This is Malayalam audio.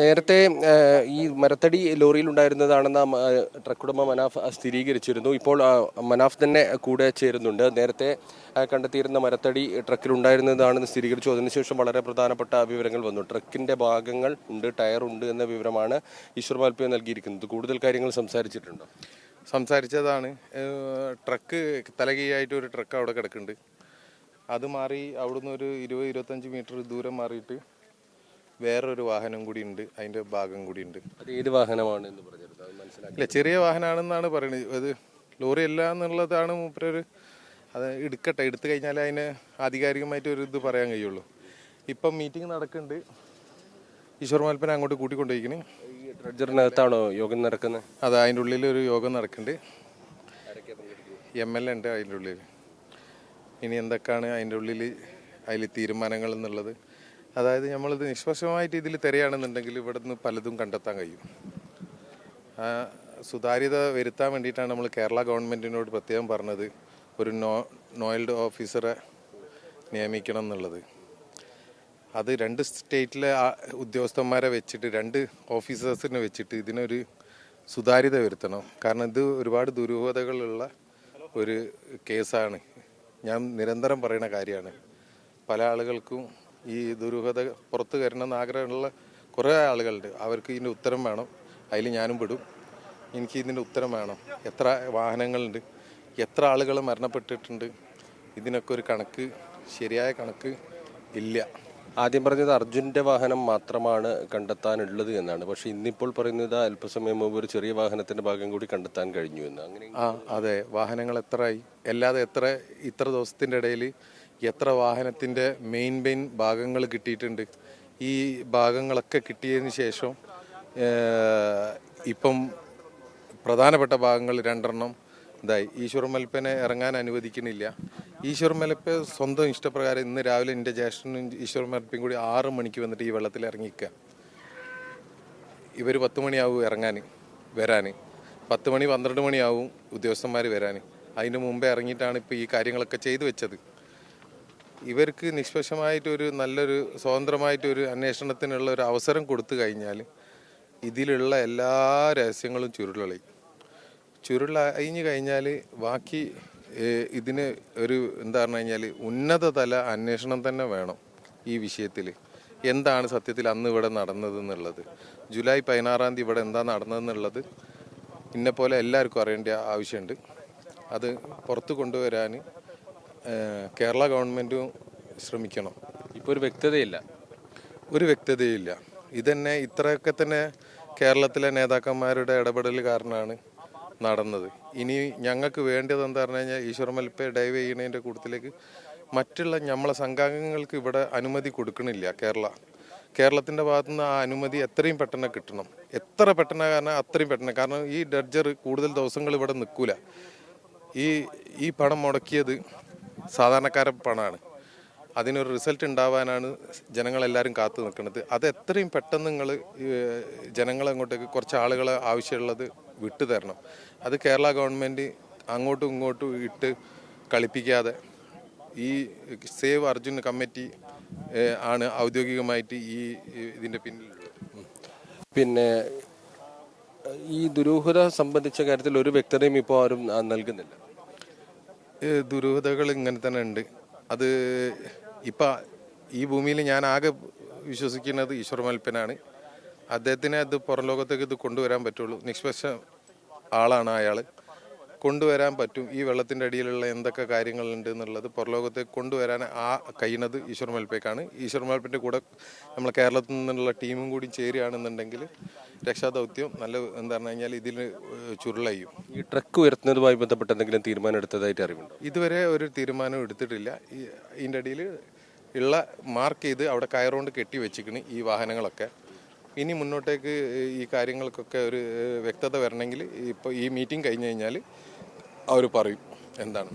നേരത്തെ ഈ മരത്തടി ലോറിയിൽ ഉണ്ടായിരുന്നതാണെന്ന് ട്രക്ക് ഉടമ മനാഫ് സ്ഥിരീകരിച്ചിരുന്നു. ഇപ്പോൾ മനാഫ് തന്നെ കൂടെ ചേരുന്നുണ്ട്. നേരത്തെ കണ്ടെത്തിയിരുന്ന മരത്തടി ട്രക്കിൽ ഉണ്ടായിരുന്നതാണെന്ന് സ്ഥിരീകരിച്ചു. അതിനുശേഷം വളരെ പ്രധാനപ്പെട്ട വിവരങ്ങൾ വന്നു. ട്രക്കിന്റെ ഭാഗങ്ങൾ ഉണ്ട്, ടയർ ഉണ്ട് എന്ന വിവരമാണ് ഈശ്വർ മാൽപ്പെ നൽകിയിരിക്കുന്നത്. കൂടുതൽ കാര്യങ്ങൾ സംസാരിച്ചിട്ടുണ്ടോ? സംസാരിച്ചതാണ്. ട്രക്ക് തലകീഴായിട്ട് ഒരു ട്രക്ക് അവിടെ കിടക്കുന്നുണ്ട്. അത് മാറി അവിടുന്ന് ഒരു 20-25 മീറ്റർ ദൂരം മാറിയിട്ട് വേറൊരു വാഹനം കൂടി ഉണ്ട്, അതിന്റെ ഭാഗം കൂടി ഉണ്ട്. അത് ഏത് വാഹനമാണ് എന്ന് പറഞ്ഞിരുന്നു? ഇല്ല, ചെറിയ വാഹനമാണെന്നാണ് പറയുന്നത്. അത് ലോറി അല്ല എന്നുള്ളതാണ് മൂപ്പരൊരു. അത് എടുത്തു കഴിഞ്ഞാൽ അതിന് ആധികാരികമായിട്ട് ഒരു ഇത് പറയാൻ കഴിയുള്ളൂ. ഇപ്പം മീറ്റിംഗ് നടക്കുന്നുണ്ട്. ഈശ്വർ മാൽപ്പനെ അങ്ങോട്ട് കൂട്ടിക്കൊണ്ടിരിക്കണ്. ഈ ഡ്രഡ്ജറിനകത്താണോ യോഗം നടക്കുന്നത്? അത് അതിൻ്റെ ഉള്ളിൽ ഒരു യോഗം നടക്കുന്നുണ്ട്. MLA ഉണ്ട് അതിൻ്റെ ഉള്ളിൽ. ഇനി എന്തൊക്കെയാണ് അതിൻ്റെ ഉള്ളിൽ അതിൽ തീരുമാനങ്ങൾ എന്നുള്ളത്. അതായത് നമ്മളിത് നിഷ്പക്ഷമായിട്ട് ഇതിൽ തിരയാണെന്നുണ്ടെങ്കിൽ ഇവിടെ നിന്ന് പലതും കണ്ടെത്താൻ കഴിയും. സുതാര്യത വരുത്താൻ വേണ്ടിയിട്ടാണ് നമ്മൾ കേരള ഗവൺമെൻറ്റിനോട് പ്രത്യേകം പറഞ്ഞത് ഒരു നോയിൽഡ് ഓഫീസറെ നിയമിക്കണം എന്നുള്ളത്. അത് 2 സ്റ്റേറ്റിലെ ഉദ്യോഗസ്ഥന്മാരെ വെച്ചിട്ട് 2 ഓഫീസേഴ്സിനെ വെച്ചിട്ട് ഇതിനൊരു സുതാര്യത വരുത്തണം. കാരണം ഇത് ഒരുപാട് ദുരൂഹതകളുള്ള ഒരു കേസാണ്. ഞാൻ നിരന്തരം പറയുന്ന കാര്യമാണ്. പല ആളുകൾക്കും ഈ ദുരൂഹത പുറത്തു വരണമെന്ന് ആഗ്രഹമുള്ള കുറേ ആളുകളുണ്ട്. അവർക്ക് ഇതിൻ്റെ ഉത്തരം വേണം. അതിൽ ഞാനും പെടും. എനിക്ക് ഇതിൻ്റെ ഉത്തരം വേണം. എത്ര വാഹനങ്ങളുണ്ട്, എത്ര ആളുകൾ മരണപ്പെട്ടിട്ടുണ്ട്, ഇതിനൊക്കെ ഒരു കണക്ക്, ശരിയായ കണക്ക് ഇല്ല. ആദ്യം പറഞ്ഞത് അർജുൻ്റെ വാഹനം മാത്രമാണ് കണ്ടെത്താനുള്ളത് എന്നാണ്. പക്ഷെ ഇന്നിപ്പോൾ പറയുന്നത് അല്പസമയം മുമ്പ് ഒരു ചെറിയ വാഹനത്തിന്റെ ഭാഗം കൂടി കണ്ടെത്താൻ കഴിഞ്ഞു എന്ന്. അങ്ങനെ അതെ, വാഹനങ്ങൾ എത്രയായി, അല്ലാതെ ഇത്ര ദിവസത്തിൻ്റെ ഇടയിൽ എത്ര വാഹനത്തിൻ്റെ മെയിൻ ഭാഗങ്ങൾ കിട്ടിയിട്ടുണ്ട്. ഈ ഭാഗങ്ങളൊക്കെ കിട്ടിയതിന് ശേഷം ഇപ്പം പ്രധാനപ്പെട്ട ഭാഗങ്ങൾ 2 ഇതായി. ഈശ്വർ മൽപ്പനെ ഇറങ്ങാൻ അനുവദിക്കുന്നില്ല. ഈശ്വർ മൽപ്പെ സ്വന്തം ഇഷ്ടപ്രകാരം ഇന്ന് രാവിലെ എൻ്റെ ജ്യേഷ്ഠനും ഈശ്വർ മൽപ്പയും കൂടി 6 മണിക്ക് വന്നിട്ട് ഈ വെള്ളത്തിൽ ഇറങ്ങിക്കുക. ഇവർ 10 മണിയാവും വരാൻ. 10 മണി 12 മണിയാവും ഉദ്യോഗസ്ഥന്മാർ വരാൻ. അതിന് മുമ്പേ ഇറങ്ങിയിട്ടാണ് ഇപ്പോൾ ഈ കാര്യങ്ങളൊക്കെ ചെയ്തു വെച്ചത്. ഇവർക്ക് നിഷ്പക്ഷമായിട്ടൊരു നല്ലൊരു സ്വതന്ത്രമായിട്ടൊരു അന്വേഷണത്തിനുള്ള ഒരു അവസരം കൊടുത്തു കഴിഞ്ഞാൽ ഇതിലുള്ള എല്ലാ രഹസ്യങ്ങളും ചുരുളഴിഞ്ഞു കഴിഞ്ഞാൽ ബാക്കി ഇതിന് ഒരു എന്താ പറഞ്ഞു കഴിഞ്ഞാൽ ഉന്നതതല അന്വേഷണം തന്നെ വേണം ഈ വിഷയത്തിൽ. എന്താണ് സത്യത്തിൽ അന്ന് ഇവിടെ നടന്നതെന്നുള്ളത്, ജൂലൈ 16 ഇവിടെ എന്താ നടന്നതെന്നുള്ളത് ഇന്നെപ്പോലെ എല്ലാവർക്കും അറിയേണ്ട ആവശ്യമുണ്ട്. അത് പുറത്തു കൊണ്ടുവരാൻ കേരള ഗവൺമെൻറ്റും ശ്രമിക്കണം. ഇപ്പോൾ ഒരു വ്യക്തതയില്ല. ഇതന്നെ ഇത്രയൊക്കെ തന്നെ കേരളത്തിലെ നേതാക്കന്മാരുടെ ഇടപെടൽ കാരണമാണ് നടന്നത്. ഇനി ഞങ്ങൾക്ക് വേണ്ടത് എന്താ പറഞ്ഞു കഴിഞ്ഞാൽ ഈശ്വർ മൽപ്പെ ഡൈവ് ചെയ്യുന്നതിൻ്റെ കൂട്ടത്തിലേക്ക് മറ്റുള്ള നമ്മളെ സംഘാംഗങ്ങൾക്ക് ഇവിടെ അനുമതി കൊടുക്കണില്ല. കേരളത്തിൻ്റെ ഭാഗത്തുനിന്ന് ആ അനുമതി എത്രയും പെട്ടെന്ന് കിട്ടണം. എത്ര പെട്ടെന്ന് കാരണം അത്രയും പെട്ടെന്ന്. കാരണം ഈ ഡ്രഡ്ജർ കൂടുതൽ ദിവസങ്ങൾ ഇവിടെ നിൽക്കൂല. ഈ പണം മുടക്കിയത് സാധാരണക്കാരുടെ പണമാണ്. അതിനൊരു റിസൾട്ട് ഉണ്ടാവാനാണ് ജനങ്ങളെല്ലാവരും കാത്തു നിൽക്കുന്നത്. അത് എത്രയും പെട്ടെന്ന് നിങ്ങൾ ജനങ്ങളങ്ങോട്ടേക്ക് കുറച്ച് ആളുകളെ ആവശ്യമുള്ളത് വിട്ടു തരണം. അത് കേരള ഗവൺമെൻറ് അങ്ങോട്ടും ഇങ്ങോട്ടും ഇട്ട് കളിപ്പിക്കാതെ ഈ സേവ് അർജുൻ കമ്മിറ്റി ആണ് ഔദ്യോഗികമായിട്ട് ഇതിൻ്റെ പിന്നിലുള്ളത്. പിന്നെ ഈ ദുരൂഹത സംബന്ധിച്ച കാര്യത്തിൽ ഒരു വ്യക്തതയും ഇപ്പോൾ ആരും നൽകുന്നില്ല. ദുരൂഹതകൾ ഇങ്ങനെ തന്നെ ഉണ്ട്. അത് ഇപ്പം ഈ ഭൂമിയിൽ ഞാൻ ആകെ വിശ്വസിക്കുന്നത് ഈശ്വർ മൽപ്പനാണ്. അദ്ദേഹത്തിനെ അത് പുറം ലോകത്തേക്ക് ഇത് കൊണ്ടുവരാൻ പറ്റുള്ളൂ. നിഷ്പക്ഷ ആളാണ് അയാൾ. കൊണ്ടുവരാൻ പറ്റും. ഈ വെള്ളത്തിൻ്റെ അടിയിലുള്ള എന്തൊക്കെ കാര്യങ്ങളുണ്ട് എന്നുള്ളത് പുറലോകത്തേക്ക് കൊണ്ടുവരാൻ കഴിയുന്നത് ഈശ്വർ മൽപ്പയ്ക്കാണ്. ഈശ്വർ മൽപ്പൻ്റെ കൂടെ നമ്മളെ കേരളത്തിൽ നിന്നുള്ള ടീമും കൂടി ചേരുകയാണെന്നുണ്ടെങ്കിൽ രക്ഷാദൗത്യം നല്ല എന്താ പറഞ്ഞു കഴിഞ്ഞാൽ ഇതിൽ ചുരുളയും. ഈ ട്രക്ക് ഉയർത്തുന്നതുമായി ബന്ധപ്പെട്ട് എന്തെങ്കിലും തീരുമാനം എടുത്തതായിട്ട് അറിവുണ്ടോ? ഇതുവരെ ഒരു തീരുമാനം എടുത്തിട്ടില്ല. ഇതിൻ്റെ അടിയിൽ ഉള്ള മാർക്ക് ചെയ്ത് അവിടെ കയറുകൊണ്ട് കെട്ടി വെച്ചിക്കണ് ഈ വാഹനങ്ങളൊക്കെ. ഇനി മുന്നോട്ടേക്ക് ഈ കാര്യങ്ങൾക്കൊക്കെ ഒരു വ്യക്തത വരണമെങ്കിൽ ഇപ്പോൾ ഈ മീറ്റിംഗ് കഴിഞ്ഞ് കഴിഞ്ഞാൽ അവർ പറയും എന്താണ്.